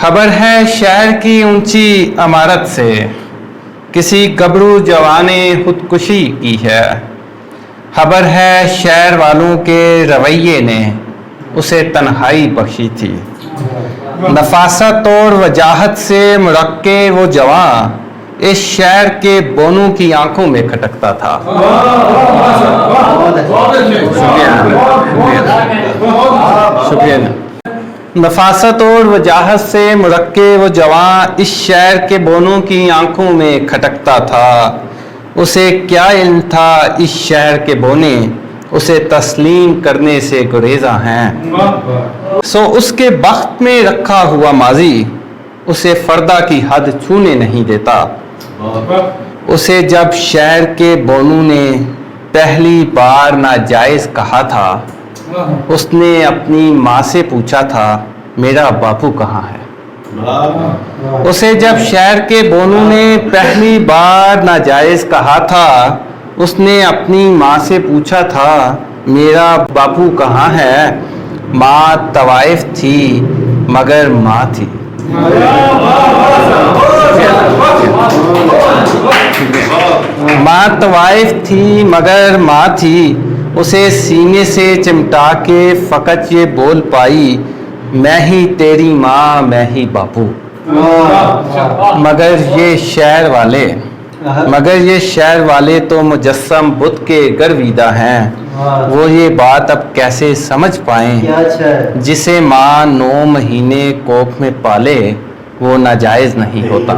خبر ہے شہر کی اونچی عمارت سے، کسی گبرو جوان نے خودکشی کی ہے۔ خبر ہے شہر والوں کے رویے نے اسے تنہائی بخشی تھی۔ نفاست اور وجاہت سے مرقع وہ جواں اس شہر کے بونوں کی آنکھوں میں کھٹکتا تھا۔ شکریہ۔ نفاست اور وجاہت سے مرقع وہ جواں اس شہر کے بونوں کی آنکھوں میں کھٹکتا تھا۔ اسے کیا علم تھا اس شہر کے بونے اسے تسلیم کرنے سے گریزاں ہیں۔ سو اس کے بخت میں رکھا ہوا ماضی اسے فردہ کی حد چھونے نہیں دیتا۔ اسے جب شہر کے بونوں نے پہلی بار ناجائز کہا تھا، اس نے اپنی ماں سے پوچھا تھا میرا باپو کہاں ہے۔ اسے جب شہر کے بونوں نے پہلی بار ناجائز کہا تھا، اس نے اپنی ماں سے پوچھا تھا میرا باپو کہاں ہے۔ ماں طوائف تھی مگر ماں تھی۔ ماں طوائف تھی مگر ماں تھی، اسے سینے سے چمٹا کے فقط یہ بول پائی میں ہی تیری ماں میں ہی باپو۔ مگر یہ شہر والے تو مجسم بت کے گرویدہ ہیں، وہ یہ بات اب کیسے سمجھ پائیں جسے ماں 9 مہینے کوکھ میں پالے وہ ناجائز نہیں ہوتا۔